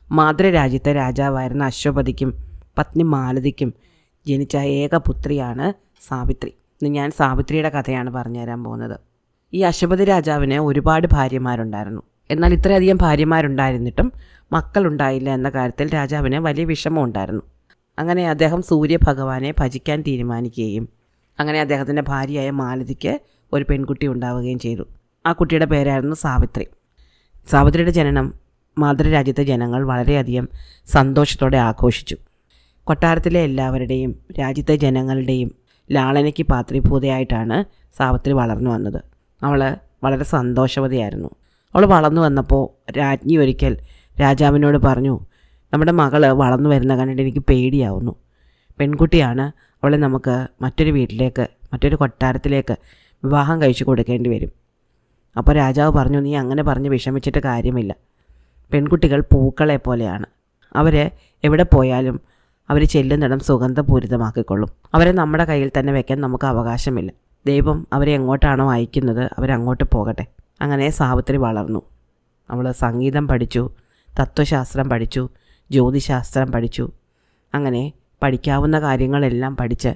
മാതൃരാജ്യത്തെ രാജാവായിരുന്ന അശ്വപതിക്കും പത്നി മാലതിക്കും ജനിച്ച ഏക പുത്രിയാണ് സാവിത്രി. ഇന്ന് ഞാൻ സാവിത്രിയുടെ കഥയാണ് പറഞ്ഞു തരാൻ പോകുന്നത്. ഈ അശ്വപതി രാജാവിന് ഒരുപാട് ഭാര്യമാരുണ്ടായിരുന്നു. എന്നാൽ ഇത്രയധികം ഭാര്യമാരുണ്ടായിരുന്നിട്ടും മക്കളുണ്ടായില്ല എന്ന കാര്യത്തിൽ രാജാവിന് വലിയ വിഷമം ഉണ്ടായിരുന്നു. അങ്ങനെ അദ്ദേഹം സൂര്യഭഗവാനെ ഭജിക്കാൻ തീരുമാനിക്കുകയും അങ്ങനെ അദ്ദേഹത്തിൻ്റെ ഭാര്യയായ മാലതിക്ക് ഒരു പെൺകുട്ടി ഉണ്ടാവുകയും ചെയ്തു. ആ കുട്ടിയുടെ പേരായിരുന്നു സാവിത്രി. സാവിത്രിയുടെ ജനനം മാതൃരാജ്യത്തെ ജനങ്ങൾ വളരെയധികം സന്തോഷത്തോടെ ആഘോഷിച്ചു. കൊട്ടാരത്തിലെ എല്ലാവരുടെയും രാജ്യത്തെ ജനങ്ങളുടെയും ലാളനയ്ക്ക് പാത്രീഭൂതയായിട്ടാണ് സാവിത്രി വളർന്നു വന്നത്. അവൾ വളരെ സന്തോഷവതിയായിരുന്നു. അവൾ വളർന്നു വന്നപ്പോൾ രാജ്ഞി ഒരിക്കൽ രാജാവിനോട് പറഞ്ഞു, നമ്മുടെ മകള് വളർന്നു വരുന്ന കണ്ടിട്ട് എനിക്ക് പേടിയാവുന്നു. പെൺകുട്ടിയാണ്, അവളെ നമുക്ക് മറ്റൊരു വീട്ടിലേക്ക്, മറ്റൊരു കൊട്ടാരത്തിലേക്ക് വിവാഹം കഴിച്ചു കൊടുക്കേണ്ടി വരും. അപ്പോൾ രാജാവ് പറഞ്ഞു, നീ അങ്ങനെ പറഞ്ഞ് വിഷമിച്ചിട്ട് കാര്യമില്ല. പെൺകുട്ടികൾ പൂക്കളെ പോലെയാണ്. അവർ എവിടെ പോയാലും അവർ ചെല്ലുന്നിടം സുഗന്ധപൂരിതമാക്കിക്കൊള്ളും. അവരെ നമ്മുടെ കയ്യിൽ തന്നെ വെക്കാൻ നമുക്ക് അവകാശമില്ല. ദൈവം അവരെ എങ്ങോട്ടാണോ അയക്കുന്നത് അവരങ്ങോട്ട് പോകട്ടെ. അങ്ങനെ സാവിത്രി വളർന്നു. അവൾ സംഗീതം പഠിച്ചു, തത്വശാസ്ത്രം പഠിച്ചു, ജ്യോതിശാസ്ത്രം പഠിച്ചു. അങ്ങനെ പഠിക്കാവുന്ന കാര്യങ്ങളെല്ലാം പഠിച്ച്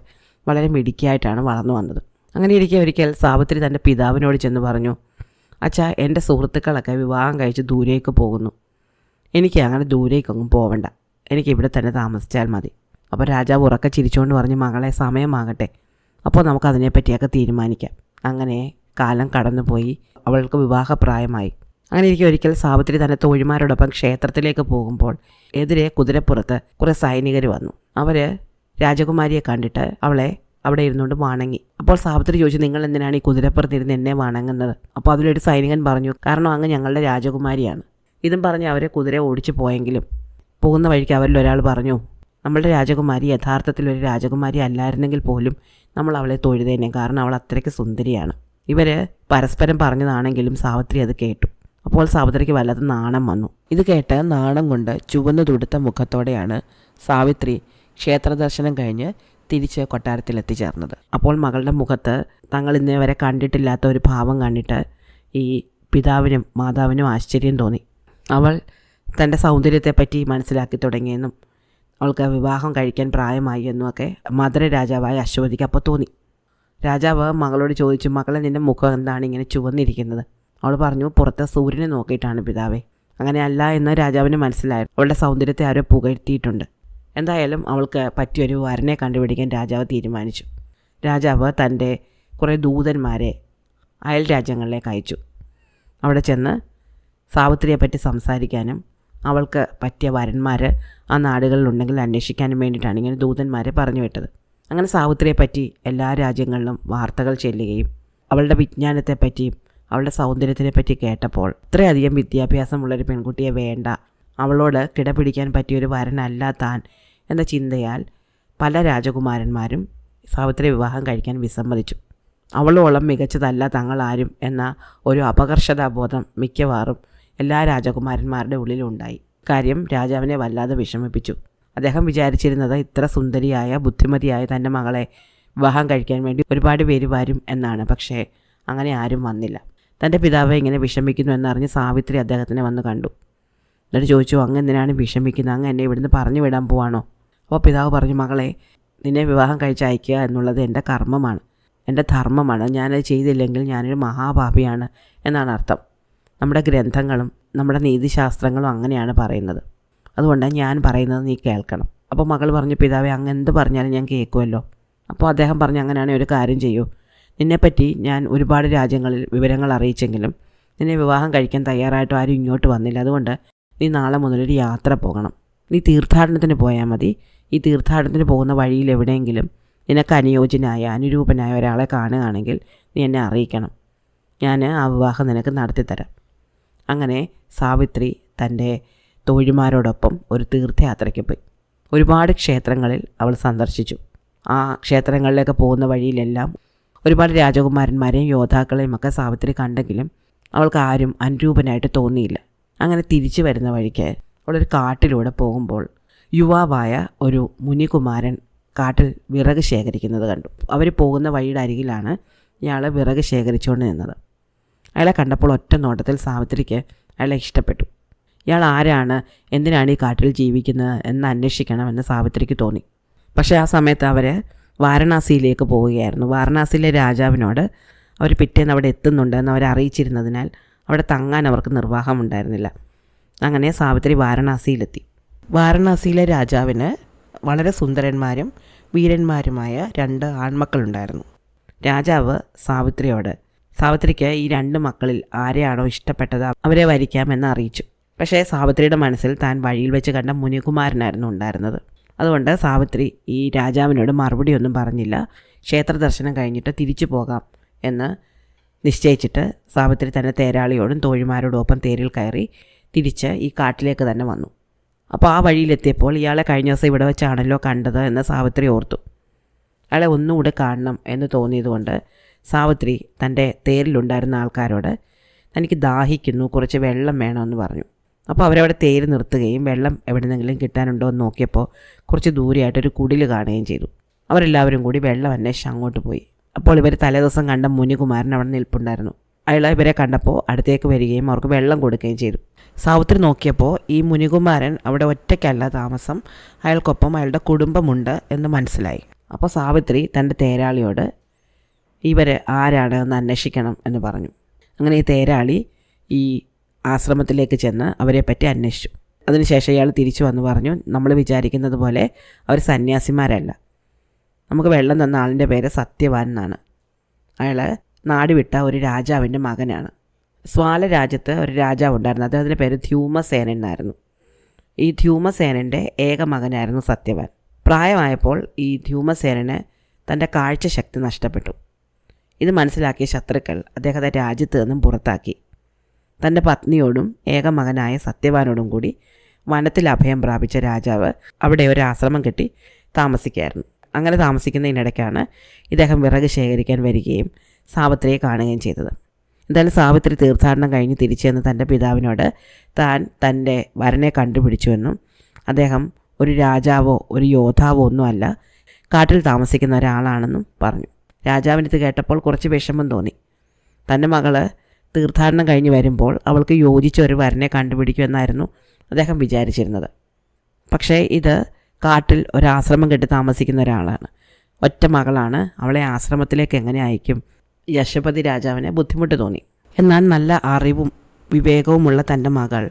വളരെ മിടുക്കിയായിട്ടാണ് വളർന്നു വന്നത്. അങ്ങനെ ഇരിക്കെ ഒരിക്കൽ സാവിത്രി തൻ്റെ പിതാവിനോട് ചെന്ന് പറഞ്ഞു, അച്ഛാ, എൻ്റെ സുഹൃത്തുക്കളൊക്കെ വിവാഹം കഴിച്ച് ദൂരേക്ക് പോകുന്നു. എനിക്ക് അങ്ങനെ ദൂരേക്കൊന്നും പോവണ്ട, എനിക്ക് ഇവിടെ തന്നെ താമസിച്ചാൽ മതി. അപ്പോൾ രാജാവ് ഉറക്കെ ചിരിച്ചുകൊണ്ട് പറഞ്ഞു, മകളെ, സമയമാകട്ടെ, അപ്പോൾ നമുക്കതിനെപ്പറ്റിയൊക്കെ തീരുമാനിക്കാം. അങ്ങനെ കാലം കടന്നുപോയി. അവൾക്ക് വിവാഹപ്രായമായി. അങ്ങനെ ഇരിക്കെ ഒരിക്കൽ സാവിത്രി തൻ്റെ തോഴിമാരോടൊപ്പം ക്ഷേത്രത്തിലേക്ക് പോകുമ്പോൾ എതിരെ കുതിരപ്പുറത്ത് കുറേ സൈനികർ വന്നു. അവർ രാജകുമാരിയെ കണ്ടിട്ട് അവളെ അവിടെ ഇരുന്നുകൊണ്ട് വണങ്ങി. അപ്പോൾ സാവിത്രി ചോദിച്ചു, നിങ്ങൾ എന്തിനാണ് ഈ കുതിരപ്പുറത്തിരുന്ന് എന്നെ വണങ്ങുന്നത്? അപ്പോൾ അതിലൊരു സൈനികൻ പറഞ്ഞു, കാരണം അങ്ങ് ഞങ്ങളുടെ രാജകുമാരിയാണ്. ഇതും പറഞ്ഞ് അവരെ കുതിര ഓടിച്ചു പോയെങ്കിലും പോകുന്ന വഴിക്ക് അവരിൽ ഒരാൾ പറഞ്ഞു, നമ്മളുടെ രാജകുമാരി യഥാർത്ഥത്തിൽ ഒരു രാജകുമാരി അല്ലായിരുന്നെങ്കിൽ പോലും നമ്മൾ അവളെ തൊഴുതേനെ, കാരണം അവൾ അത്രയ്ക്ക് സുന്ദരിയാണ്. ഇവർ പരസ്പരം പറഞ്ഞതാണെങ്കിലും സാവിത്രി അത് കേട്ടു. അപ്പോൾ സാവിത്രിക്ക് വല്ലാത്ത നാണം വന്നു. ഇത് കേട്ട് നാണം കൊണ്ട് ചുവന്നു തുടുത്ത മുഖത്തോടെയാണ് സാവിത്രി ക്ഷേത്രദർശനം കഴിഞ്ഞ് തിരിച്ച് കൊട്ടാരത്തിലെത്തിച്ചേർന്നത്. അപ്പോൾ മകളുടെ മുഖത്ത് തങ്ങൾ ഇന്നേ വരെ കണ്ടിട്ടില്ലാത്ത ഒരു ഭാവം കണ്ടിട്ട് ഈ പിതാവിനും മാതാവിനും ആശ്ചര്യം തോന്നി. അവൾ തൻ്റെ സൗന്ദര്യത്തെപ്പറ്റി മനസ്സിലാക്കി തുടങ്ങിയെന്നും അവൾക്ക് വിവാഹം കഴിക്കാൻ പ്രായമായി എന്നുമൊക്കെ മധുര രാജാവായ അശ്വതിക്ക് അപ്പോൾ തോന്നി. രാജാവ് മകളോട് ചോദിച്ചു, മകളെ, നിൻ്റെ മുഖം എന്താണ് ഇങ്ങനെ ചുവന്നിരിക്കുന്നത്? അവൾ പറഞ്ഞു, പുറത്തെ സൂര്യനെ നോക്കിയിട്ടാണ് പിതാവേ. അങ്ങനെയല്ല എന്ന് രാജാവിന് മനസ്സിലായി. അവളുടെ സൗന്ദര്യത്തെ ആരോ പുകഴ്ത്തിയിട്ടുണ്ട്. എന്തായാലും അവൾക്ക് പറ്റിയൊരു വരനെ കണ്ടുപിടിക്കാൻ രാജാവ് തീരുമാനിച്ചു. രാജാവ് തൻ്റെ കുറേ ദൂതന്മാരെ അയൽ രാജ്യങ്ങളിലേക്ക് അയച്ചു. അവിടെ ചെന്ന് സാവിത്രിയെപ്പറ്റി സംസാരിക്കാനും അവൾക്ക് പറ്റിയ വരന്മാർ ആ നാടുകളിലുണ്ടെങ്കിൽ അന്വേഷിക്കാനും വേണ്ടിയിട്ടാണ് ഇങ്ങനെ ദൂതന്മാരെ പറഞ്ഞു വിട്ടത്. അങ്ങനെ സാവിത്രിയെപ്പറ്റി എല്ലാ രാജ്യങ്ങളിലും വാർത്തകൾ ചെല്ലുകയും അവളുടെ വിജ്ഞാനത്തെപ്പറ്റിയും അവളുടെ സൗന്ദര്യത്തിനെപ്പറ്റി കേട്ടപ്പോൾ ഇത്രയധികം വിദ്യാഭ്യാസമുള്ളൊരു പെൺകുട്ടിയെ വേണ്ട, അവളോട് കിടപിടിക്കാൻ പറ്റിയൊരു വരനല്ല താൻ എന്ന ചിന്തയാൽ പല രാജകുമാരന്മാരും സാവിത്രി വിവാഹം കഴിക്കാൻ വിസമ്മതിച്ചു. അവളോളം മികച്ചതല്ല തങ്ങളാരും എന്ന ഒരു അപകർഷതാബോധം മിക്കവാറും എല്ലാ രാജകുമാരന്മാരുടെ ഉള്ളിലുണ്ടായി. കാര്യം രാജാവിനെ വല്ലാതെ വിഷമിപ്പിച്ചു. അദ്ദേഹം വിചാരിച്ചിരുന്നത് ഇത്ര സുന്ദരിയായ ബുദ്ധിമതിയായ തൻ്റെ മകളെ വിവാഹം കഴിക്കാൻ വേണ്ടി ഒരുപാട് പേര് വരും എന്നാണ്. പക്ഷേ അങ്ങനെ ആരും വന്നില്ല. തൻ്റെ പിതാവ് ഇങ്ങനെ വിഷമിക്കുന്നു എന്നറിഞ്ഞ് സാവിത്രി അദ്ദേഹത്തിനെ വന്ന് കണ്ടു. എന്നിട്ട് ചോദിച്ചു, അങ്ങ് എന്തിനാണ് വിഷമിക്കുന്നത്? അങ്ങ് എന്നെ ഇവിടുന്ന് പറഞ്ഞു വിടാൻ പോവാണോ? അപ്പോൾ പിതാവ് പറഞ്ഞു, മകളെ, നിന്നെ വിവാഹം കഴിച്ച് അയക്കുക എന്നുള്ളത് എൻ്റെ കർമ്മമാണ്, എൻ്റെ ധർമ്മമാണ്. ഞാനത് ചെയ്തില്ലെങ്കിൽ ഞാനൊരു മഹാപാപിയാണ് എന്നാണ് അർത്ഥം. നമ്മുടെ ഗ്രന്ഥങ്ങളും നമ്മുടെ നീതിശാസ്ത്രങ്ങളും അങ്ങനെയാണ് പറയുന്നത്. അതുകൊണ്ട് ഞാൻ പറയുന്നത് നീ കേൾക്കണം. അപ്പോൾ മകൾ പറഞ്ഞു, പിതാവേ, അങ്ങ് എന്ത് പറഞ്ഞാലും ഞാൻ കേൾക്കുമല്ലോ. അപ്പോൾ അദ്ദേഹം പറഞ്ഞു, അങ്ങനെയാണെങ്കിൽ ഒരു കാര്യം ചെയ്യൂ. നിന്നെപ്പറ്റി ഞാൻ ഒരുപാട് രാജ്യങ്ങളിൽ വിവരങ്ങൾ അറിയിച്ചെങ്കിലും നിന്നെ വിവാഹം കഴിക്കാൻ തയ്യാറായിട്ടും ആരും ഇങ്ങോട്ട് വന്നില്ല. അതുകൊണ്ട് നീ നാളെ മുതലൊരു യാത്ര പോകണം. നീ തീർത്ഥാടനത്തിന് പോയാൽ മതി. ഈ തീർത്ഥാടനത്തിന് പോകുന്ന വഴിയിൽ എവിടെയെങ്കിലും നിനക്ക് അനുയോജ്യനായ അനുരൂപനായ ഒരാളെ കാണുകയാണെങ്കിൽ നീ എന്നെ അറിയിക്കണം. ഞാൻ ആ വിവാഹം നിനക്ക് നടത്തിത്തരാം. അങ്ങനെ സാവിത്രി തൻ്റെ തോഴിമാരോടൊപ്പം ഒരു തീർത്ഥയാത്രയ്ക്ക് പോയി. ഒരുപാട് ക്ഷേത്രങ്ങളിൽ അവൾ സന്ദർശിച്ചു. ആ ക്ഷേത്രങ്ങളിലേക്ക് പോകുന്ന വഴിയിലെല്ലാം ഒരുപാട് രാജകുമാരന്മാരെയും യോദ്ധാക്കളെയും ഒക്കെ സാവിത്രി കണ്ടെങ്കിലും അവൾക്ക് ആരും അനുരൂപനായിട്ട് തോന്നിയില്ല. അങ്ങനെ തിരിച്ചു വരുന്ന വഴിക്ക് അവളൊരു കാട്ടിലൂടെ പോകുമ്പോൾ യുവാവായ ഒരു മുനികുമാരൻ കാട്ടിൽ വിറക് ശേഖരിക്കുന്നത് കണ്ടു. അവർ പോകുന്ന വഴിയുടെ അരികിലാണ് ഇയാൾ വിറക് ശേഖരിച്ചുകൊണ്ട് നിന്നത്. അയാളെ കണ്ടപ്പോൾ ഒറ്റ നോട്ടത്തിൽ സാവിത്രിക്ക് അയാളെ ഇഷ്ടപ്പെട്ടു. ഇയാൾ ആരാണ്, എന്തിനാണ് ഈ കാട്ടിൽ ജീവിക്കുന്നത് എന്ന് അന്വേഷിക്കണമെന്ന് സാവിത്രിക്ക് തോന്നി. പക്ഷേ ആ സമയത്ത് അവർ വാരണാസിയിലേക്ക് പോവുകയായിരുന്നു. വാരണാസിയിലെ രാജാവിനോട് അവർ പിറ്റേന്ന് അവിടെ എത്തുന്നുണ്ടെന്ന് അവരെ അറിയിച്ചിരുന്നതിനാൽ അവിടെ തങ്ങാൻ അവർക്ക് നിർവാഹമുണ്ടായിരുന്നില്ല. അങ്ങനെ സാവിത്രി വാരണാസിയിലെത്തി. വാരണാസിയിലെ രാജാവിന് വളരെ സുന്ദരന്മാരും വീരന്മാരുമായ 2 ആൺമക്കളുണ്ടായിരുന്നു. രാജാവ് സാവിത്രിക്ക് ഈ 2 മക്കളിൽ ആരെയാണോ ഇഷ്ടപ്പെട്ടത് അവരെ വരിക്കാമെന്ന് അറിയിച്ചു. പക്ഷേ സാവിത്രിയുടെ മനസ്സിൽ താൻ വഴിയിൽ വെച്ച് കണ്ട മുനികുമാരനായിരുന്നു ഉണ്ടായിരുന്നത്. അതുകൊണ്ട് സാവിത്രി ഈ രാജാവിനോട് മറുപടിയൊന്നും പറഞ്ഞില്ല. ക്ഷേത്ര ദർശനം കഴിഞ്ഞിട്ട് തിരിച്ചു പോകാം എന്ന് നിശ്ചയിച്ചിട്ട് സാവിത്രി തൻ്റെ തേരാളിയോടും തോഴിമാരോടും ഒപ്പം തേരിൽ കയറി തിരിച്ച് ഈ കാട്ടിലേക്ക് തന്നെ വന്നു. അപ്പോൾ ആ വഴിയിലെത്തിയപ്പോൾ ഇയാളെ കഴിഞ്ഞ ദിവസം ഇവിടെ വെച്ചാണല്ലോ കണ്ടത് എന്ന് സാവിത്രി ഓർത്തു. അയാളെ ഒന്നുകൂടെ കാണണം എന്ന് തോന്നിയതുകൊണ്ട് സാവിത്രി തൻ്റെ തേരിലുണ്ടായിരുന്ന ആൾക്കാരോട് തനിക്ക് ദാഹിക്കുന്നു, കുറച്ച് വെള്ളം വേണമെന്ന് പറഞ്ഞു. അപ്പോൾ അവരവിടെ തേര് നിർത്തുകയും വെള്ളം എവിടെന്നെങ്കിലും കിട്ടാനുണ്ടോ എന്ന് നോക്കിയപ്പോൾ കുറച്ച് ദൂരെയായിട്ടൊരു കുടിൽ കാണുകയും ചെയ്തു. അവരെല്ലാവരും കൂടി വെള്ളം അന്വേഷിച്ച് അങ്ങോട്ട് പോയി. അപ്പോൾ ഇവർ തലേദിവസം കണ്ട മുനികുമാരൻ അവിടെ നിൽപ്പുണ്ടായിരുന്നു. അയാൾ ഇവരെ കണ്ടപ്പോൾ അടുത്തേക്ക് വരികയും അവർക്ക് വെള്ളം കൊടുക്കുകയും ചെയ്തു. സാവിത്രി നോക്കിയപ്പോൾ ഈ മുനികുമാരൻ അവിടെ ഒറ്റയ്ക്കല്ല താമസം, അയാൾക്കൊപ്പം അയാളുടെ കുടുംബമുണ്ട് എന്ന് മനസ്സിലായി. അപ്പോൾ സാവിത്രി തൻ്റെ തേരാളിയോട് ഇവർ ആരാണ് എന്ന് അന്വേഷിക്കണം എന്ന് പറഞ്ഞു. അങ്ങനെ ഈ തേരാളി ഈ ആശ്രമത്തിലേക്ക് ചെന്ന് അവരെ പറ്റി അന്വേഷിച്ചു. അതിനുശേഷം ഇയാൾ തിരിച്ചു വന്ന് പറഞ്ഞു, നമ്മൾ വിചാരിക്കുന്നത് പോലെ അവർ സന്യാസിമാരല്ല. നമുക്ക് വെള്ളം തന്ന ആളിൻ്റെ പേര് സത്യവാൻ എന്നാണ്. അയാൾ നാടുവിട്ട ഒരു രാജാവിൻ്റെ മകനാണ്. സ്വാല രാജ്യത്ത് ഒരു രാജാവ് ഉണ്ടായിരുന്നു. അദ്ദേഹത്തിൻ്റെ പേര് ധ്യൂമസേനൻ എന്നായിരുന്നു. ഈ ധ്യൂമസേനൻ്റെ ഏക മകനായിരുന്നു സത്യവാൻ. പ്രായമായപ്പോൾ ഈ ധ്യൂമസേനന് തൻ്റെ കാഴ്ചശക്തി നഷ്ടപ്പെട്ടു. ഇത് മനസ്സിലാക്കിയ ശത്രുക്കൾ അദ്ദേഹത്തെ രാജ്യത്ത് നിന്നും പുറത്താക്കി. തൻ്റെ പത്നിയോടും ഏക മകനായ സത്യവാനോടും കൂടി വനത്തിൽ അഭയം പ്രാപിച്ച രാജാവ് അവിടെ ഒരു ആശ്രമം കെട്ടി താമസിക്കുകയായിരുന്നു. അങ്ങനെ താമസിക്കുന്നതിനിടയ്ക്കാണ് ഇദ്ദേഹം വിറക് ശേഖരിക്കാൻ വരികയും സാവിത്രിയെ കാണുകയും ചെയ്തത്. എന്തായാലും സാവിത്രി തീർത്ഥാടനം കഴിഞ്ഞ് തിരിച്ചു ചെന്ന് തൻ്റെ പിതാവിനോട് താൻ തൻ്റെ വരനെ കണ്ടുപിടിച്ചുവെന്നും അദ്ദേഹം ഒരു രാജാവോ ഒരു യോദ്ധാവോ ഒന്നുമല്ല, കാട്ടിൽ താമസിക്കുന്ന ഒരാളാണെന്നും പറഞ്ഞു. രാജാവിനത് കേട്ടപ്പോൾ കുറച്ച് വിഷമം തോന്നി. തൻ്റെ മകള് തീർത്ഥാടനം കഴിഞ്ഞ് വരുമ്പോൾ അവൾക്ക് യോജിച്ച ഒരു വരനെ കണ്ടുപിടിക്കുമെന്നായിരുന്നു അദ്ദേഹം വിചാരിച്ചിരുന്നത്. പക്ഷേ ഇത് കാട്ടിൽ ഒരാശ്രമം കെട്ടി താമസിക്കുന്ന ഒരാളാണ്, ഒറ്റ മകളാണ്. അവളെ ആശ്രമത്തിലേക്ക് എങ്ങനെ അയക്കും? ഈ അശ്വപതി രാജാവിന് ബുദ്ധിമുട്ട് തോന്നി. എന്നാൽ നല്ല അറിവും വിവേകവുമുള്ള തൻ്റെ മകൾ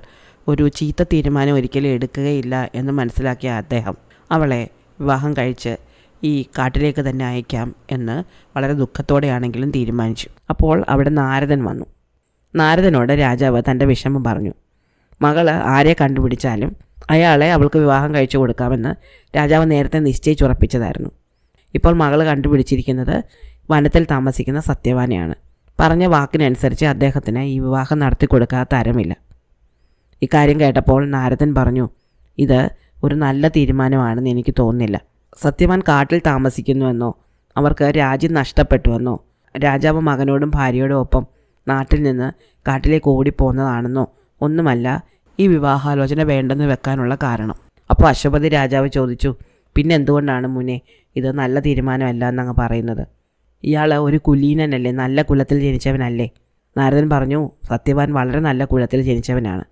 ഒരു ചീത്ത തീരുമാനം ഒരിക്കലും എടുക്കുകയില്ല എന്ന് മനസ്സിലാക്കിയ അദ്ദേഹം അവളെ വിവാഹം കഴിച്ച് ഈ കാട്ടിലേക്ക് തന്നെ അയക്കാം എന്ന് വളരെ ദുഃഖത്തോടെയാണെങ്കിലും തീരുമാനിച്ചു. അപ്പോൾ അവിടെ നാരദൻ വന്നു. നാരദനോട് രാജാവ് തൻ്റെ വിഷമം പറഞ്ഞു. മകൾ ആരെ കണ്ടുപിടിച്ചാലും അയാളെ അവൾക്ക് വിവാഹം കഴിച്ചു കൊടുക്കാമെന്ന് രാജാവ് നേരത്തെ നിശ്ചയിച്ചുറപ്പിച്ചതായിരുന്നു. ഇപ്പോൾ മകൾ കണ്ടുപിടിച്ചിരിക്കുന്നത് വനത്തിൽ താമസിക്കുന്ന സത്യവാനെയാണ്. പറഞ്ഞ വാക്കിനനുസരിച്ച് അദ്ദേഹത്തിന് ഈ വിവാഹം നടത്തി കൊടുക്കാത്ത തരമില്ല. ഇക്കാര്യം കേട്ടപ്പോൾ നാരദൻ പറഞ്ഞു, ഇത് ഒരു നല്ല തീരുമാനമാണെന്ന് എനിക്ക് തോന്നുന്നില്ല. സത്യവാൻ കാട്ടിൽ താമസിക്കുന്നുവെന്നോ അവർക്ക് രാജ്യം നഷ്ടപ്പെട്ടുവെന്നോ രാജാവ് മകനോടും ഭാര്യയോടും ഒപ്പം നാട്ടിൽ നിന്ന് കാട്ടിലേക്ക് ഓടിപ്പോകുന്നതാണെന്നോ ഒന്നുമല്ല ഈ വിവാഹാലോചന വേണ്ടെന്ന് വെക്കാനുള്ള കാരണം. അപ്പോൾ അശ്വപതി രാജാവ് ചോദിച്ചു, പിന്നെ എന്തുകൊണ്ടാണ് മുനെ ഇത് നല്ല തീരുമാനമല്ല എന്നങ്ങ് പറയുന്നത്? ഇയാൾ ഒരു കുലീനനല്ലേ, നല്ല കുലത്തിൽ ജനിച്ചവനല്ലേ? നാരദൻ പറഞ്ഞു, സത്യവാൻ വളരെ നല്ല കുലത്തിൽ ജനിച്ചവനാണ്.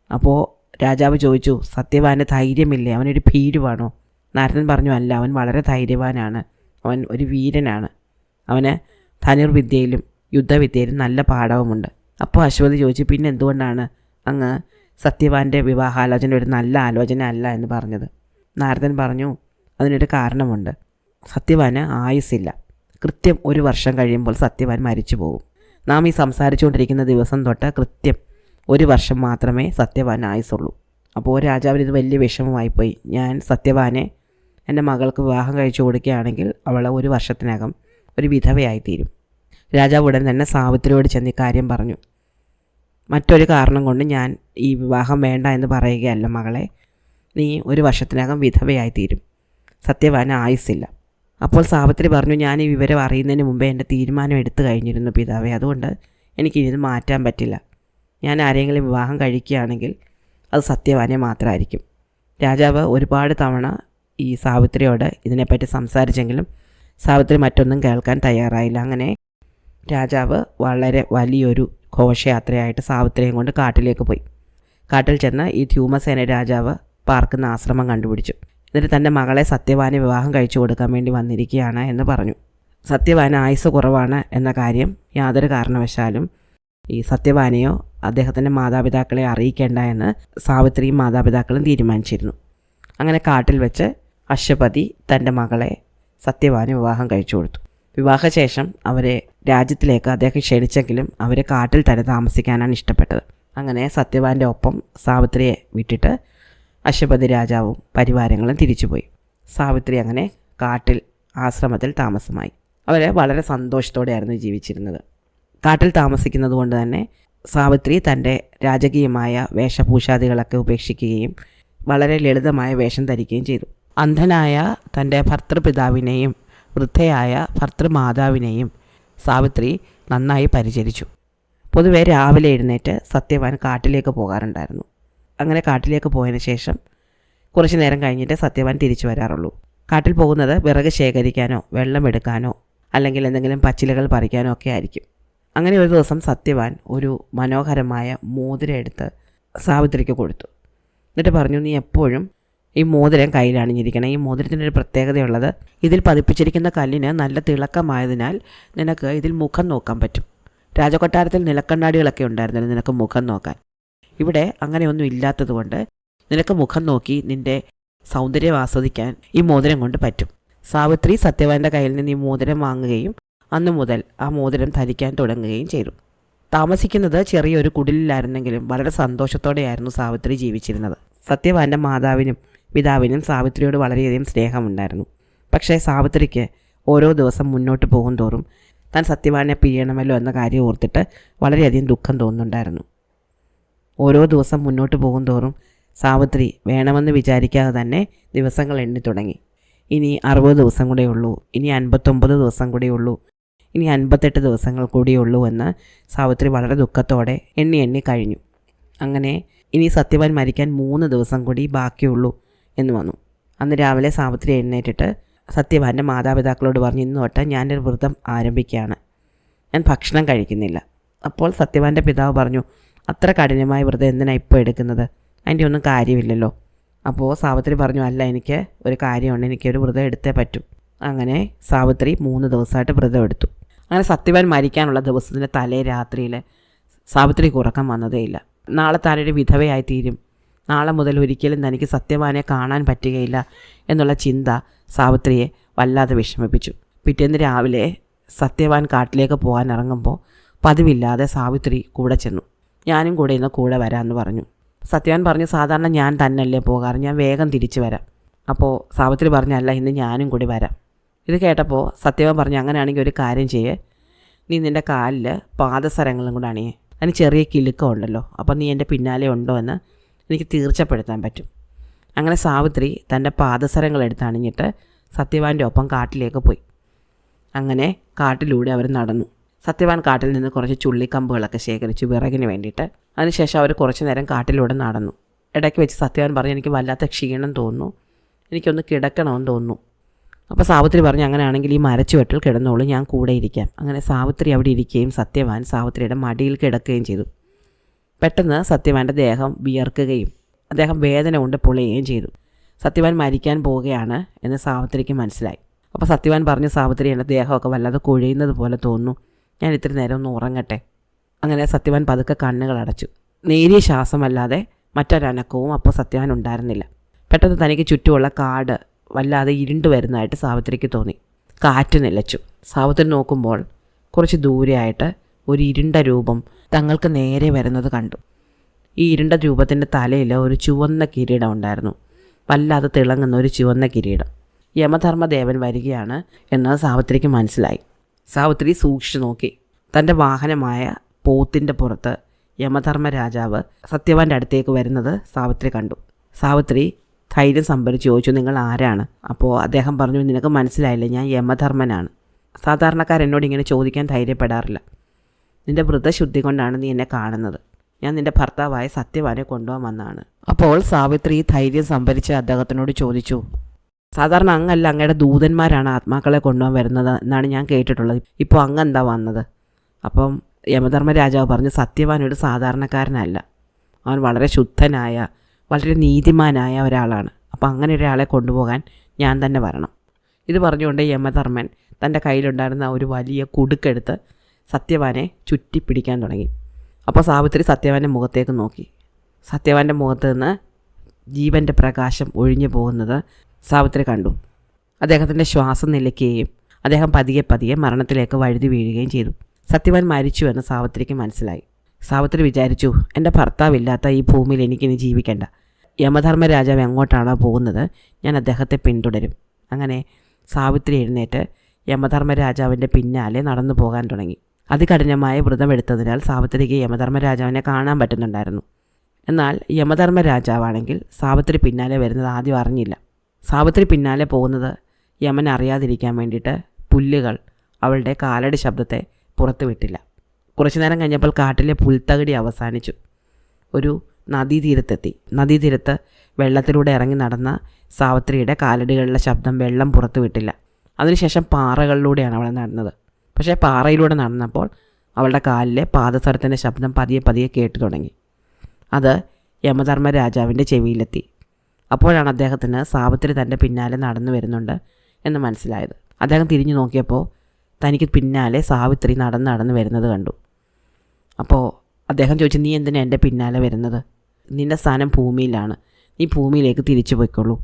അപ്പോൾ രാജാവ് ചോദിച്ചു, സത്യവാന് ധൈര്യമില്ലേ? അവനൊരു ഭീരുവാണോ? നാരദൻ പറഞ്ഞു, അല്ല, അവൻ വളരെ ധൈര്യവാനാണ്, അവൻ ഒരു വീരനാണ്, അവന് ധനുർവിദ്യയിലും യുദ്ധവിദ്യയിലും നല്ല പാഠവുമുണ്ട്. അപ്പോൾ അശ്വതി ചോദിച്ചു, പിന്നെ എന്തുകൊണ്ടാണ് അങ്ങ് സത്യവാൻ്റെ വിവാഹാലോചന ഒരു നല്ല ആലോചന അല്ല എന്ന് പറഞ്ഞത്? നാരദൻ പറഞ്ഞു, അതിനൊരു കാരണമുണ്ട്. സത്യവാന് ആയുസ്സില്ല. കൃത്യം 1 വർഷം കഴിയുമ്പോൾ സത്യവാൻ മരിച്ചു പോകും. നാം ഈ സംസാരിച്ചുകൊണ്ടിരിക്കുന്ന ദിവസം തൊട്ട് കൃത്യം 1 വർഷം മാത്രമേ സത്യവാൻ ആയുസുള്ളൂ. അപ്പോൾ രാജാവിന് ഇത് വലിയ വിഷമമായിപ്പോയി. ഞാൻ സത്യവാനെ എൻ്റെ മകൾക്ക് വിവാഹം കഴിച്ചു കൊടുക്കുകയാണെങ്കിൽ അവൾ 1 വർഷത്തിനകം ഒരു വിധവയായിത്തീരും. രാജാവ് ഉടൻ തന്നെ സാവിത്രിയോട് ചെന്ന് ഇക്കാര്യം പറഞ്ഞു. മറ്റൊരു കാരണം കൊണ്ട് ഞാൻ ഈ വിവാഹം വേണ്ട എന്ന് പറയുകയല്ല മകളെ, നീ 1 വർഷത്തിനകം വിധവയായിത്തീരും. സത്യവാന് ആയുസ്സില്ല. അപ്പോൾ സാവിത്രി പറഞ്ഞു, ഞാൻ ഈ വിവരം അറിയുന്നതിന് മുമ്പേ എൻ്റെ തീരുമാനം എടുത്തു കഴിഞ്ഞിരുന്നു പിതാവേ, അതുകൊണ്ട് എനിക്കിത് മാറ്റാൻ പറ്റില്ല. ഞാൻ ആരെങ്കിലും വിവാഹം കഴിക്കുകയാണെങ്കിൽ അത് സത്യവാനെ മാത്രമായിരിക്കും. രാജാവ് ഒരുപാട് തവണ ഈ സാവിത്രിയോട് ഇതിനെപ്പറ്റി സംസാരിച്ചെങ്കിലും സാവിത്രി മറ്റൊന്നും കേൾക്കാൻ തയ്യാറായില്ല. അങ്ങനെ രാജാവ് വളരെ വലിയൊരു ഘോഷയാത്രയായിട്ട് സാവിത്രിയും കൊണ്ട് കാട്ടിലേക്ക് പോയി. കാട്ടിൽ ചെന്ന് ഈ ധ്യൂമസേന രാജാവ് പാർക്കുന്ന ആശ്രമം കണ്ടുപിടിച്ചു. എന്നിട്ട് തൻ്റെ മകളെ സത്യവാന് വിവാഹം കഴിച്ചു കൊടുക്കാൻ വേണ്ടി വന്നിരിക്കുകയാണ് എന്ന് പറഞ്ഞു. സത്യവാന് ആയുസ് കുറവാണ് എന്ന കാര്യം യാതൊരു കാരണവശാലും ഈ സത്യവാനെയോ അദ്ദേഹത്തിൻ്റെ മാതാപിതാക്കളെ അറിയിക്കേണ്ട എന്ന് സാവിത്രിയും മാതാപിതാക്കളും തീരുമാനിച്ചിരുന്നു. അങ്ങനെ കാട്ടിൽ വെച്ച് അശ്വപതി തൻ്റെ മകളെ സത്യവാന് വിവാഹം കഴിച്ചു കൊടുത്തു. വിവാഹശേഷം അവരെ രാജ്യത്തിലേക്ക് അദ്ദേഹം ക്ഷണിച്ചെങ്കിലും അവർ കാട്ടിൽ തന്നെ താമസിക്കാനാണ് ഇഷ്ടപ്പെട്ടത്. അങ്ങനെ സത്യവാൻ്റെ ഒപ്പം സാവിത്രിയെ വിട്ടിട്ട് അശ്വപതി രാജാവും പരിവാരങ്ങളും തിരിച്ചുപോയി. സാവിത്രി അങ്ങനെ കാട്ടിൽ ആശ്രമത്തിൽ താമസമായി. അവർ വളരെ സന്തോഷത്തോടെയായിരുന്നു ജീവിച്ചിരുന്നത്. കാട്ടിൽ താമസിക്കുന്നത് കൊണ്ട് തന്നെ സാവിത്രി തൻ്റെ രാജകീയമായ വേഷഭൂഷാദികളൊക്കെ ഉപേക്ഷിക്കുകയും വളരെ ലളിതമായ വേഷം ധരിക്കുകയും ചെയ്തു. അന്ധനായ തൻ്റെ ഭർത്തൃപിതാവിനെയും വൃദ്ധയായ ഭർത്തൃമാതാവിനെയും സാവിത്രി നന്നായി പരിചരിച്ചു. പൊതുവെ രാവിലെ എഴുന്നേറ്റ് സത്യവാൻ കാട്ടിലേക്ക് പോകാറുണ്ടായിരുന്നു. അങ്ങനെ കാട്ടിലേക്ക് പോയതിന് ശേഷം കുറച്ച് നേരം കഴിഞ്ഞിട്ട് സത്യവാൻ തിരിച്ചു വരാറുള്ളൂ. കാട്ടിൽ പോകുന്നത് വിറക് ശേഖരിക്കാനോ വെള്ളം എടുക്കാനോ അല്ലെങ്കിൽ എന്തെങ്കിലും പച്ചിലകൾ പറിക്കാനോ ഒക്കെ ആയിരിക്കും. അങ്ങനെ ഒരു ദിവസം സത്യവാൻ ഒരു മനോഹരമായ മോതിരം എടുത്ത് സാവിത്രിക്ക് കൊടുത്തു. എന്നിട്ട് പറഞ്ഞു, നീ എപ്പോഴും ഈ മോതിരം കയ്യിലണിഞ്ഞിരിക്കണം. ഈ മോതിരത്തിൻ്റെ ഒരു പ്രത്യേകതയുള്ളത്, ഇതിൽ പതിപ്പിച്ചിരിക്കുന്ന കല്ലിന് നല്ല തിളക്കമായതിനാൽ നിനക്ക് ഇതിൽ മുഖം നോക്കാൻ പറ്റും. രാജകൊട്ടാരത്തിൽ നിലക്കണ്ണാടികളൊക്കെ ഉണ്ടായിരുന്നല്ലോ നിനക്ക് മുഖം നോക്കാൻ. ഇവിടെ അങ്ങനെയൊന്നും ഇല്ലാത്തതുകൊണ്ട് നിനക്ക് മുഖം നോക്കി നിൻ്റെ സൗന്ദര്യം ആസ്വദിക്കാൻ ഈ മോതിരം കൊണ്ട് പറ്റും. സാവിത്രി സത്യവാൻ്റെ കയ്യിൽ നിന്ന് ഈ മോതിരം വാങ്ങുകയും അന്നു മുതൽ ആ മോതിരം ധരിക്കാൻ തുടങ്ങുകയും ചെയ്തു. താമസിക്കുന്നത് ചെറിയൊരു കുടിലിലായിരുന്നെങ്കിലും വളരെ സന്തോഷത്തോടെയായിരുന്നു സാവിത്രി ജീവിച്ചിരുന്നത്. സത്യവാൻ്റെ മാതാവിനും പിതാവിനും സാവിത്രിയോട് വളരെയധികം സ്നേഹമുണ്ടായിരുന്നു. പക്ഷേ സാവിത്രിക്ക് ഓരോ ദിവസം മുന്നോട്ട് പോകും തോറും താൻ സത്യവാനെ പിരിയണമല്ലോ എന്ന കാര്യം ഓർത്തിട്ട് വളരെയധികം ദുഃഖം തോന്നുന്നുണ്ടായിരുന്നു. ഓരോ ദിവസം മുന്നോട്ട് പോകും തോറും സാവിത്രി വേണമെന്ന് വിചാരിക്കാതെ തന്നെ ദിവസങ്ങൾ എണ്ണി തുടങ്ങി. ഇനി 60 ദിവസം കൂടെ ഉള്ളൂ, ഇനി 59 ദിവസം കൂടെ ഉള്ളൂ, ഇനി 58 ദിവസങ്ങൾ കൂടിയുള്ളൂ എന്ന് സാവിത്രി വളരെ ദുഃഖത്തോടെ എണ്ണി കഴിഞ്ഞു. അങ്ങനെ ഇനി സത്യവാൻ മരിക്കാൻ 3 ദിവസം കൂടി ബാക്കിയുള്ളൂ എന്ന് വന്നു. അന്ന് രാവിലെ സാവിത്രി എഴുന്നേറ്റിട്ട് സത്യവാൻ്റെ മാതാപിതാക്കളോട് പറഞ്ഞു, ഇന്ന് തൊട്ട് ഞാനൊരു വ്രതം ആരംഭിക്കുകയാണ്, ഞാൻ ഭക്ഷണം കഴിക്കുന്നില്ല. അപ്പോൾ സത്യവാൻ്റെ പിതാവ് പറഞ്ഞു, അത്ര കഠിനമായ വ്രതം എന്തിനാണ് ഇപ്പോൾ എടുക്കുന്നത്? അതിൻ്റെ ഒന്നും കാര്യമില്ലല്ലോ. അപ്പോൾ സാവിത്രി പറഞ്ഞു, അല്ല, എനിക്ക് ഒരു കാര്യമുണ്ട്, എനിക്കൊരു വ്രതം എടുത്തേ പറ്റൂ. അങ്ങനെ സാവിത്രി 3 ദിവസമായിട്ട് വ്രതം എടുത്തു. അങ്ങനെ സത്യവാൻ മരിക്കാനുള്ള ദിവസത്തിൻ്റെ തലേ രാത്രിയിൽ സാവിത്രിക്ക് ഉറക്കം വന്നതേയില്ല. നാളെ താനൊരു വിധവയായി തീരും, നാളെ മുതൽ ഒരിക്കലും തനിക്ക് സത്യവാനെ കാണാൻ പറ്റുകയില്ല എന്നുള്ള ചിന്ത സാവിത്രിയെ വല്ലാതെ വിഷമിപ്പിച്ചു. പിറ്റേന്ന് രാവിലെ സത്യവാൻ കാട്ടിലേക്ക് പോകാൻ ഇറങ്ങുമ്പോൾ പതിവില്ലാതെ സാവിത്രി കൂടെ ചെന്നു. ഞാനും കൂടെ ഇന്ന് കൂടെ വരാമെന്ന് പറഞ്ഞു. സത്യവാൻ പറഞ്ഞു, സാധാരണ ഞാൻ തന്നെയല്ലേ പോകാറ്, ഞാൻ വേഗം തിരിച്ചു വരാം. അപ്പോൾ സാവിത്രി പറഞ്ഞല്ല, ഇന്ന് ഞാനും കൂടി വരാം. ഇത് കേട്ടപ്പോൾ സത്യവാൻ പറഞ്ഞു, അങ്ങനെയാണെങ്കിൽ ഒരു കാര്യം ചെയ്യേ, നീ നിൻ്റെ കാലിൽ പാദസരങ്ങളും കൂടെ അണിയേ. അതിന് ചെറിയ കിലുക്കം ഉണ്ടല്ലോ, അപ്പോൾ നീ എൻ്റെ പിന്നാലെ ഉണ്ടോ എന്ന് എനിക്ക് തീർച്ചപ്പെടുത്താൻ പറ്റും. അങ്ങനെ സാവിത്രി തൻ്റെ പാദസരങ്ങൾ എടുത്ത് അണിഞ്ഞിട്ട് സത്യവാൻ്റെ ഒപ്പം കാട്ടിലേക്ക് പോയി. അങ്ങനെ കാട്ടിലൂടെ അവർ നടന്നു. സത്യവാൻ കാട്ടിൽ നിന്ന് കുറച്ച് ചുള്ളിക്കമ്പുകളൊക്കെ ശേഖരിച്ചു വിറകിന് വേണ്ടിയിട്ട്. അതിനുശേഷം അവർ കുറച്ച് നേരം കാട്ടിലൂടെ നടന്നു. ഇടയ്ക്ക് വെച്ച് സത്യവാൻ പറഞ്ഞു, എനിക്ക് വല്ലാത്ത ക്ഷീണം തോന്നുന്നു, എനിക്കൊന്ന് കിടക്കണമെന്ന് തോന്നുന്നു. അപ്പോൾ സാവിത്രി പറഞ്ഞു, അങ്ങനെയാണെങ്കിൽ ഈ മരച്ചുവട്ടിൽ കിടന്നോളൂ, ഞാൻ കൂടെ ഇരിക്കാം. അങ്ങനെ സാവിത്രി അവിടെ ഇരിക്കുകയും സത്യവാൻ സാവിത്രിയുടെ മടിയിൽ കിടക്കുകയും ചെയ്തു. പെട്ടെന്ന് സത്യവാൻ്റെ ദേഹം വിയർക്കുകയും അദ്ദേഹം വേദന കൊണ്ട് പൊളിയുകയും ചെയ്തു. സത്യവാൻ മരിക്കാൻ പോവുകയാണ് എന്ന് സാവിത്രിക്ക് മനസ്സിലായി. അപ്പോൾ സത്യവാൻ പറഞ്ഞു, സാവിത്രി, എൻ്റെ ദേഹമൊക്കെ വല്ലാതെ കുഴയുന്നത് പോലെ തോന്നുന്നു, ഞാൻ ഇത്തിരി നേരം ഒന്ന് ഉറങ്ങട്ടെ. അങ്ങനെ സത്യവാൻ പതുക്കെ കണ്ണുകൾ അടച്ചു. നേരിയ ശ്വാസമല്ലാതെ മറ്റൊരനക്കവും അപ്പോൾ സത്യവാൻ ഉണ്ടായിരുന്നില്ല. പെട്ടെന്ന് തനിക്ക് ചുറ്റുമുള്ള കാട് വല്ലാതെ ഇരുണ്ടു വരുന്നതായിട്ട് സാവിത്രിക്ക് തോന്നി. കാറ്റ് നിലച്ചു. സാവിത്രി നോക്കുമ്പോൾ കുറച്ച് ദൂരെയായിട്ട് ഒരു ഇരുണ്ട രൂപം തങ്ങൾക്ക് നേരെ വരുന്നത് കണ്ടു. ഈ ഇരുണ്ട രൂപത്തിൻ്റെ തലയിൽ ഒരു ചുവന്ന കിരീടം ഉണ്ടായിരുന്നു, വല്ലാതെ തിളങ്ങുന്ന ഒരു ചുവന്ന കിരീടം. യമധർമ്മദേവൻ വരികയാണ് എന്ന് സാവിത്രിക്ക് മനസ്സിലായി. സാവിത്രി സൂക്ഷിച്ചു നോക്കി. തൻ്റെ വാഹനമായ പോത്തിൻ്റെ പുറത്ത് യമധർമ്മ രാജാവ് സത്യവാൻ്റെ അടുത്തേക്ക് വരുന്നത് സാവിത്രി കണ്ടു. സാവിത്രി ധൈര്യം സംഭരിച്ച് ചോദിച്ചു, നിങ്ങൾ ആരാണ്? അപ്പോൾ അദ്ദേഹം പറഞ്ഞു, നിനക്ക് മനസ്സിലായില്ലേ, ഞാൻ യമധർമ്മനാണ്. സാധാരണക്കാരെന്നോട് ഇങ്ങനെ ചോദിക്കാൻ ധൈര്യപ്പെടാറില്ല. നിൻ്റെ വ്രതശുദ്ധി കൊണ്ടാണ് നീ എന്നെ കാണുന്നത്. ഞാൻ നിൻ്റെ ഭർത്താവായ സത്യവാനെ കൊണ്ടുപോകാൻ വന്നതാണ്. അപ്പോൾ സാവിത്രി ധൈര്യം സംഭരിച്ച് അദ്ദേഹത്തിനോട് ചോദിച്ചു, സാധാരണ അങ്ങല്ല, അങ്ങയുടെ ദൂതന്മാരാണ് ആത്മാക്കളെ കൊണ്ടുപോകാൻ വരുന്നത് എന്നാണ് ഞാൻ കേട്ടിട്ടുള്ളത്. ഇപ്പോൾ അങ്ങെന്താ വന്നത്? അപ്പം യമധർമ്മ രാജാവ് പറഞ്ഞു, സത്യവാൻ ഒരു സാധാരണക്കാരനല്ല, അവൻ വളരെ ശുദ്ധനായ, വളരെ നീതിമാനായ ഒരാളാണ്. അപ്പോൾ അങ്ങനെ ഒരാളെ കൊണ്ടുപോകാൻ ഞാൻ തന്നെ വരണം. ഇത് പറഞ്ഞുകൊണ്ട് യമധർമ്മൻ തൻ്റെ കയ്യിലുണ്ടായിരുന്ന ഒരു വലിയ കുടുക്കെടുത്ത് സത്യവാനെ ചുറ്റിപ്പിടിക്കാൻ തുടങ്ങി. അപ്പോൾ സാവിത്രി സത്യവാൻ്റെ മുഖത്തേക്ക് നോക്കി. സത്യവാൻ്റെ മുഖത്ത് നിന്ന് ജീവൻ്റെ പ്രകാശം ഒഴിഞ്ഞു പോകുന്നത് സാവിത്രി കണ്ടു. അദ്ദേഹത്തിൻ്റെ ശ്വാസം നിലയ്ക്കുകയും അദ്ദേഹം പതിയെ പതിയെ മരണത്തിലേക്ക് വഴുതി വീഴുകയും ചെയ്തു. സത്യവാൻ മരിച്ചുവെന്ന് സാവിത്രിക്ക് മനസ്സിലായി. സാവിത്രി വിചാരിച്ചു, എൻ്റെ ഭർത്താവില്ലാത്ത ഈ ഭൂമിയിൽ എനിക്കിനി ജീവിക്കേണ്ട. യമധർമ്മ രാജാവ് എങ്ങോട്ടാണോ പോകുന്നത്, ഞാൻ അദ്ദേഹത്തെ പിന്തുടരും. അങ്ങനെ സാവിത്രി എഴുന്നേറ്റ് യമധർമ്മ രാജാവിൻ്റെ പിന്നാലെ നടന്നു പോകാൻ തുടങ്ങി. അതികഠിനമായ വ്രതമെടുത്തതിനാൽ സാവിത്രിക്ക് യമധർമ്മ രാജാവിനെ കാണാൻ പറ്റുന്നുണ്ടായിരുന്നു. എന്നാൽ യമധർമ്മ രാജാവാണെങ്കിൽ സാവിത്രി പിന്നാലെ വരുന്നത് ആദ്യം അറിഞ്ഞില്ല. സാവിത്രി പിന്നാലെ പോകുന്നത് യമൻ അറിയാതിരിക്കാൻ വേണ്ടിയിട്ട് പുല്ലുകൾ അവളുടെ കാലടി ശബ്ദത്തെ പുറത്തു വിട്ടില്ല. കുറച്ചു നേരം കഴിഞ്ഞപ്പോൾ കാട്ടിലെ പുൽത്തകടി അവസാനിച്ചു. ഒരു നദീതീരത്തെത്തി. നദീതീരത്ത് വെള്ളത്തിലൂടെ ഇറങ്ങി നടന്ന സാവിത്രിയുടെ കാലടികളുടെ ശബ്ദം വെള്ളം പുറത്തു വിട്ടില്ല. അതിനുശേഷം പാറകളിലൂടെയാണ് അവൾ നടന്നത്. പക്ഷേ പാറയിലൂടെ നടന്നപ്പോൾ അവളുടെ കാലിലെ പാദസരത്തിൻ്റെ ശബ്ദം പതിയെ പതിയെ കേട്ടു തുടങ്ങി. അത് യമധർമ്മ രാജാവിൻ്റെ ചെവിയിലെത്തി. അപ്പോഴാണ് അദ്ദേഹത്തിന് സാവിത്രി തൻ്റെ പിന്നാലെ നടന്നു വരുന്നുണ്ട് എന്ന് മനസ്സിലായത്. അദ്ദേഹം തിരിഞ്ഞു നോക്കിയപ്പോൾ തനിക്ക് പിന്നാലെ സാവിത്രി നടന്ന് വരുന്നത് കണ്ടു. അപ്പോൾ അദ്ദേഹം ചോദിച്ചു, നീ എന്തിനാണ് എൻ്റെ പിന്നാലെ വരുന്നത്? നിൻ്റെ സ്ഥാനം ഭൂമിയിലാണ്, നീ ഭൂമിയിലേക്ക് തിരിച്ചു പോയിക്കൊള്ളൂ.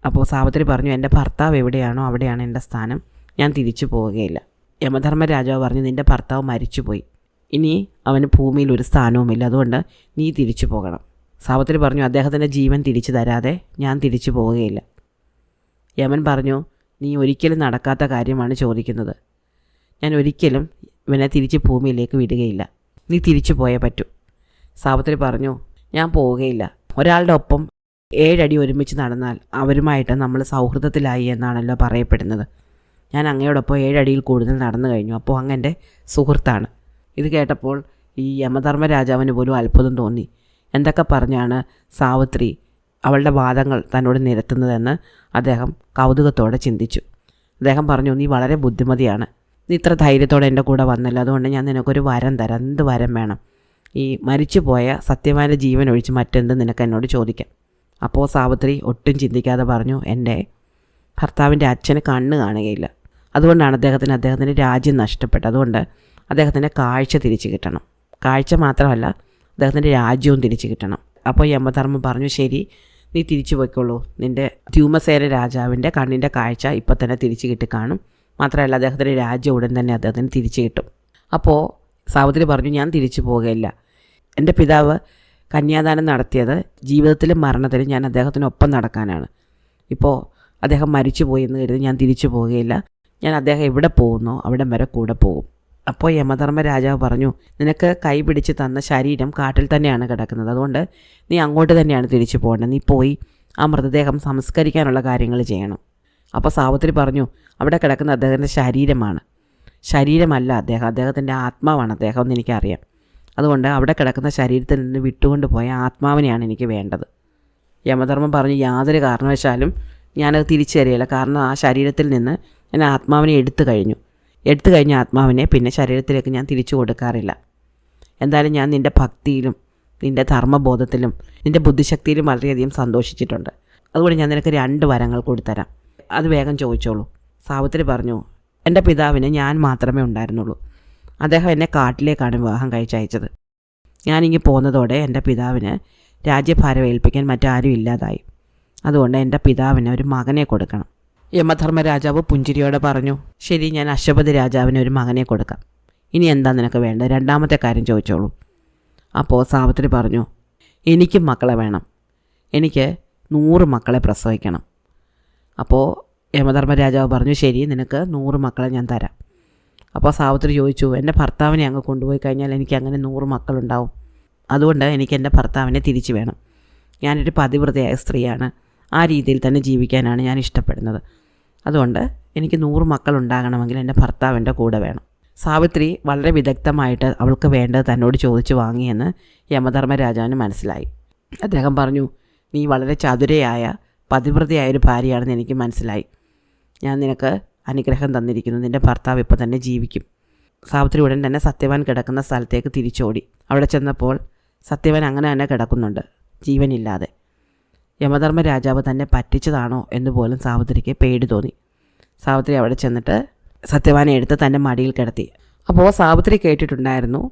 അപ്പോൾ സാവിത്രി പറഞ്ഞു, എൻ്റെ ഭർത്താവ് എവിടെയാണോ അവിടെയാണ് എൻ്റെ സ്ഥാനം, ഞാൻ തിരിച്ചു പോവുകയില്ല. യമധർമ്മ രാജാവ് പറഞ്ഞു, നിൻ്റെ ഭർത്താവ് മരിച്ചുപോയി, ഇനി അവന് ഭൂമിയിൽ ഒരു സ്ഥാനവുമില്ല, അതുകൊണ്ട് നീ തിരിച്ചു പോകണം. സാവിത്രി പറഞ്ഞു, അദ്ദേഹത്തിൻ്റെ ജീവൻ തിരിച്ചു തരാതെ ഞാൻ തിരിച്ചു പോവുകയില്ല. യമൻ പറഞ്ഞു, നീ ഒരിക്കലും നടക്കാത്ത കാര്യമാണ് ചോദിക്കുന്നത്. ഞാൻ ഒരിക്കലും ഇവനെ തിരിച്ച് ഭൂമിയിലേക്ക് വിടുകയില്ല, നീ തിരിച്ചു പോയേ പറ്റൂ. സാവിത്രി പറഞ്ഞു, ഞാൻ പോവുകയില്ല. ഒരാളുടെ ഒപ്പം 7 അടി ഒരുമിച്ച് നടന്നാൽ അവരുമായിട്ട് നമ്മൾ സൗഹൃദത്തിലായി എന്നാണല്ലോ പറയപ്പെടുന്നത്. ഞാൻ അങ്ങയോടൊപ്പം 7 അടിയിൽ കൂടുതൽ നടന്നു കഴിഞ്ഞു, അപ്പോൾ അങ്ങൻ്റെ സുഹൃത്താണ്. ഇത് കേട്ടപ്പോൾ ഈ യമധർമ്മ രാജാവിന് പോലും അത്ഭുതം തോന്നി. എന്തൊക്കെ പറഞ്ഞാണ് സാവിത്രി അവളുടെ വാദങ്ങൾ തന്നോട് നിരത്തുന്നതെന്ന് അദ്ദേഹം കൗതുകത്തോടെ ചിന്തിച്ചു. അദ്ദേഹം പറഞ്ഞു, നീ വളരെ ബുദ്ധിമതിയാണ്, നീ ഇത്ര ധൈര്യത്തോടെ എൻ്റെ കൂടെ വന്നല്ലോ, അതുകൊണ്ട് ഞാൻ നിനക്കൊരു വരം തരാം. എന്ത് വരം വേണം? ഈ മരിച്ചു പോയ സത്യവാൻ്റെ ജീവൻ ഒഴിച്ച് മറ്റെന്ത് നിനക്ക് എന്നോട് ചോദിക്കാം. അപ്പോൾ സാവിത്രി ഒട്ടും ചിന്തിക്കാതെ പറഞ്ഞു, എൻ്റെ ഭർത്താവിൻ്റെ അച്ഛന് കണ്ണ് കാണുകയില്ല, അതുകൊണ്ടാണ് അദ്ദേഹത്തിൻ്റെ രാജ്യം നഷ്ടപ്പെട്ടത്. അതുകൊണ്ട് അദ്ദേഹത്തിൻ്റെ കാഴ്ച തിരിച്ചു കിട്ടണം. കാഴ്ച മാത്രമല്ല, അദ്ദേഹത്തിൻ്റെ രാജ്യവും തിരിച്ചു കിട്ടണം. അപ്പോൾ യമധർമ്മൻ പറഞ്ഞു, ശരി, നീ തിരിച്ചു പോയിക്കൊള്ളൂ. നിൻ്റെ ധ്യൂമസേന രാജാവിൻ്റെ കണ്ണിൻ്റെ കാഴ്ച ഇപ്പം തന്നെ തിരിച്ചു കിട്ടിക്കാണും. മാത്രമല്ല, അദ്ദേഹത്തിൻ്റെ രാജ്യം ഉടൻ തന്നെ അദ്ദേഹത്തിന് തിരിച്ചു കിട്ടും. അപ്പോൾ സാവിത്രി പറഞ്ഞു, ഞാൻ തിരിച്ചു പോകുകയില്ല. എൻ്റെ പിതാവ് കന്യാദാനം നടത്തിയത് ജീവിതത്തിലും മരണത്തിലും ഞാൻ അദ്ദേഹത്തിനൊപ്പം നടക്കാനാണ്. ഇപ്പോൾ അദ്ദേഹം മരിച്ചുപോയി എന്ന് കരുതി ഞാൻ തിരിച്ചു പോവുകയില്ല. ഞാൻ അദ്ദേഹം എവിടെ പോകുന്നോ അവിടം വരെ കൂടെ പോകും. അപ്പോൾ യമധർമ്മ രാജാവ് പറഞ്ഞു, നിനക്ക് കൈ പിടിച്ച് തന്ന ശരീരം കാട്ടിൽ തന്നെയാണ് കിടക്കുന്നത്, അതുകൊണ്ട് നീ അങ്ങോട്ട് തന്നെയാണ് തിരിച്ചു പോകേണ്ടത്. നീ പോയി ആ മൃതദേഹം സംസ്കരിക്കാനുള്ള കാര്യങ്ങൾ ചെയ്യണം. അപ്പോൾ സാവിത്രി പറഞ്ഞു, അവിടെ കിടക്കുന്ന അദ്ദേഹത്തിൻ്റെ ശരീരമല്ല അദ്ദേഹത്തിൻ്റെ ആത്മാവാണ് അദ്ദേഹം എന്ന് എനിക്കറിയാം. അതുകൊണ്ട് അവിടെ കിടക്കുന്ന ശരീരത്തിൽ നിന്ന് വിട്ടുകൊണ്ട് പോയ ആത്മാവിനെയാണ് എനിക്ക് വേണ്ടത്. യമധർമ്മൻ പറഞ്ഞു, യാതൊരു കാരണവശാലും ഞാനത് തിരിച്ചു തരികയില്ല. കാരണം ആ ശരീരത്തിൽ നിന്ന് ഞാൻ ആത്മാവിനെ എടുത്തു കഴിഞ്ഞ ആത്മാവിനെ പിന്നെ ശരീരത്തിലേക്ക് ഞാൻ തിരിച്ചു കൊടുക്കാറില്ല. എന്തായാലും ഞാൻ നിൻ്റെ ഭക്തിയിലും നിൻ്റെ ധർമ്മബോധത്തിലും നിൻ്റെ ബുദ്ധിശക്തിയിലും വളരെയധികം സന്തോഷിച്ചിട്ടുണ്ട്. അതുകൊണ്ട് ഞാൻ നിനക്ക് 2 വരങ്ങൾ കൊടുത്തരാം, അത് വേഗം ചോദിച്ചോളൂ. സാവിത്രി പറഞ്ഞു, എൻ്റെ പിതാവിന് ഞാൻ മാത്രമേ ഉണ്ടായിരുന്നുള്ളൂ. അദ്ദേഹം എന്നെ കാട്ടിലേക്കാണ് വിവാഹം കഴിച്ചയച്ചത്. ഞാനിങ്ങി പോന്നതോടെ എൻ്റെ പിതാവിന് രാജ്യഭാരം ഏൽപ്പിക്കാൻ മറ്റാരും ഇല്ലാതായി. അതുകൊണ്ട് എൻ്റെ പിതാവിന് ഒരു മകനെ കൊടുക്കണം. യമധർമ്മ രാജാവ് പുഞ്ചിരിയോടെ പറഞ്ഞു, ശരി, ഞാൻ അശ്വപതി രാജാവിന് ഒരു മകനെ കൊടുക്കാം. ഇനി എന്താ നിനക്ക് വേണ്ടത്? 2ാമത്തെ കാര്യം ചോദിച്ചോളൂ. അപ്പോൾ സാവിത്രി പറഞ്ഞു, എനിക്കും മക്കളെ വേണം. എനിക്ക് 100 മക്കളെ പ്രസവിക്കണം. അപ്പോൾ യമധർമ്മ രാജാവ് പറഞ്ഞു, ശരി, നിനക്ക് 100 മക്കളെ ഞാൻ തരാം. അപ്പോൾ സാവിത്രി ചോദിച്ചു, എൻ്റെ ഭർത്താവിനെ അങ്ങ് കൊണ്ടുപോയി കഴിഞ്ഞാൽ എനിക്ക് അങ്ങനെ 100 മക്കളുണ്ടാവും. അതുകൊണ്ട് എനിക്ക് എൻ്റെ ഭർത്താവിനെ തിരിച്ചു വേണം. ഞാനൊരു പതിവ്രതയായ സ്ത്രീയാണ്, ആ രീതിയിൽ തന്നെ ജീവിക്കാനാണ് ഞാൻ ഇഷ്ടപ്പെടുന്നത്. അതുകൊണ്ട് എനിക്ക് 100 മക്കളുണ്ടാകണമെങ്കിൽ എൻ്റെ ഭർത്താവിൻ്റെ കൂടെ വേണം. സാവിത്രി വളരെ വിദഗ്ധമായിട്ട് അവൾക്ക് വേണ്ടത് തന്നോട് ചോദിച്ചു വാങ്ങിയെന്ന് യമധർമ്മ രാജാവിന് മനസ്സിലായി. അദ്ദേഹം പറഞ്ഞു, നീ വളരെ ചതുരയായ പതിവ്രതയായൊരു ഭാര്യയാണെന്ന് എനിക്ക് മനസ്സിലായി. ഞാൻ നിനക്ക് അനുഗ്രഹം തന്നിരിക്കുന്നു. നിൻ്റെ ഭർത്താവ് ഇപ്പോൾ തന്നെ ജീവിക്കും. സാവിത്രി ഉടൻ തന്നെ സത്യവാൻ കിടക്കുന്ന സ്ഥലത്തേക്ക് തിരിച്ചോടി. അവിടെ ചെന്നപ്പോൾ സത്യവാൻ അങ്ങനെ തന്നെ കിടക്കുന്നുണ്ട്, ജീവനില്ലാതെ. യമധർമ്മ രാജാവ് തന്നെ പറ്റിച്ചതാണോ എന്ന് പോലും സാവിത്രിക്ക് പേടി തോന്നി. സാവിത്രി അവിടെ ചെന്നിട്ട് സത്യവാനെ എടുത്ത് തൻ്റെ മടിയിൽ കിടത്തി. അപ്പോൾ സാവിത്രി കേട്ടിട്ടുണ്ടായിരുന്നു,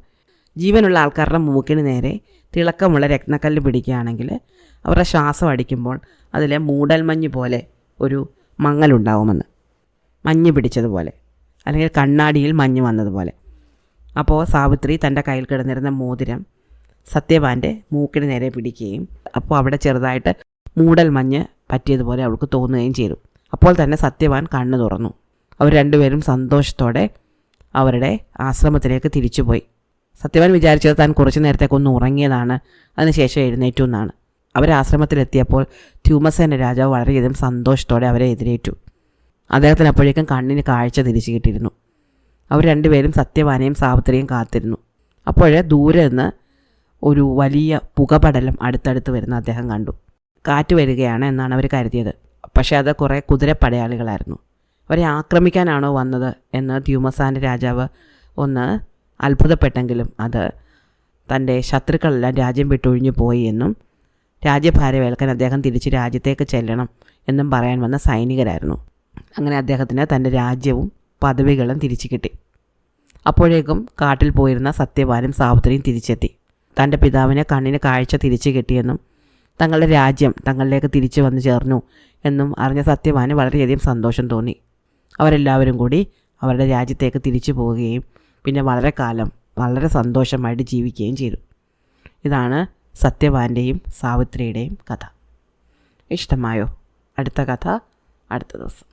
ജീവനുള്ള ആൾക്കാരുടെ മൂക്കിന് നേരെ തിളക്കമുള്ള രത്നക്കല്ല് പിടിക്കുകയാണെങ്കിൽ അവരുടെ ശ്വാസം അടിക്കുമ്പോൾ അതിലെ മൂടൽമഞ്ഞ് പോലെ ഒരു മങ്ങലുണ്ടാവുമെന്ന്, മഞ്ഞ് പിടിച്ചതുപോലെ, അല്ലെങ്കിൽ കണ്ണാടിയിൽ മഞ്ഞ് വന്നതുപോലെ. അപ്പോൾ സാവിത്രി തൻ്റെ കയ്യിൽ കിടന്നിരുന്ന മോതിരം സത്യവാൻ്റെ മൂക്കിന് നേരെ പിടിക്കുകയും അപ്പോൾ അവിടെ ചെറുതായിട്ട് മൂടൽ മഞ്ഞ് പറ്റിയതുപോലെ അവൾക്ക് തോന്നുകയും ചെയ്തു. അപ്പോൾ തന്നെ സത്യവാൻ കണ്ണു തുറന്നു. അവർ രണ്ടുപേരും സന്തോഷത്തോടെ അവരുടെ ആശ്രമത്തിലേക്ക് തിരിച്ചുപോയി. സത്യവാൻ വിചാരിച്ചത് താൻ കുറച്ചു നേരത്തേക്കൊന്ന് ഉറങ്ങിയതാണ്, അതിനുശേഷം എഴുന്നേറ്റു എന്നാണ്. അവർ ആശ്രമത്തിലെത്തിയപ്പോൾ ധ്യുമസേന രാജാവ് വളരെയധികം സന്തോഷത്തോടെ അവരെ എതിരേറ്റു. അദ്ദേഹത്തിന് അപ്പോഴേക്കും കണ്ണിന് കാഴ്ച തിരിച്ചു കിട്ടിയിരുന്നു. അവർ രണ്ടുപേരും സത്യവാനെയും സാവിത്രിയും കാത്തിരുന്നു. അപ്പോഴേ ദൂരെ നിന്ന് ഒരു വലിയ പുകപടലം അടുത്തടുത്ത് വരുന്ന അദ്ദേഹം കണ്ടു. കാറ്റ് വരികയാണ് എന്നാണ് അവർ കരുതിയത്. പക്ഷേ അത് കുറേ കുതിരപ്പടയാളികളായിരുന്നു. അവരെ ആക്രമിക്കാനാണോ വന്നത് എന്ന് ധ്യുമസാൻ്റെ രാജാവ് ഒന്ന് അത്ഭുതപ്പെട്ടെങ്കിലും അത് തൻ്റെ ശത്രുക്കളെല്ലാം രാജ്യം വിട്ടൊഴിഞ്ഞു പോയി എന്നും രാജ്യഭാരമേൽക്കാൻ അദ്ദേഹം തിരിച്ച് രാജ്യത്തേക്ക് ചെല്ലണം എന്നും പറയാൻ വന്ന സൈനികരായിരുന്നു. അങ്ങനെ അദ്ദേഹത്തിന് തൻ്റെ രാജ്യവും പദവികളും തിരിച്ചു കിട്ടി. അപ്പോഴേക്കും കാട്ടിൽ പോയിരുന്ന സത്യവാനും സാവിത്രിയും തിരിച്ചെത്തി. തൻ്റെ പിതാവിന് കണ്ണിന് കാഴ്ച തിരിച്ചു കിട്ടിയെന്നും തങ്ങളുടെ രാജ്യം തങ്ങളിലേക്ക് തിരിച്ചു വന്നു ചേർന്നു എന്നും അറിഞ്ഞ സത്യവാന് വളരെയധികം സന്തോഷം തോന്നി. അവരെല്ലാവരും കൂടി അവരുടെ രാജ്യത്തേക്ക് തിരിച്ചു പോവുകയും പിന്നെ വളരെ കാലം വളരെ സന്തോഷമായിട്ട് ജീവിക്കുകയും ചെയ്തു. ഇതാണ് സത്യവാൻ്റെയും സാവിത്രിയുടെയും കഥ. ഇഷ്ടമായോ? അടുത്ത കഥ അടുത്ത ദിവസം.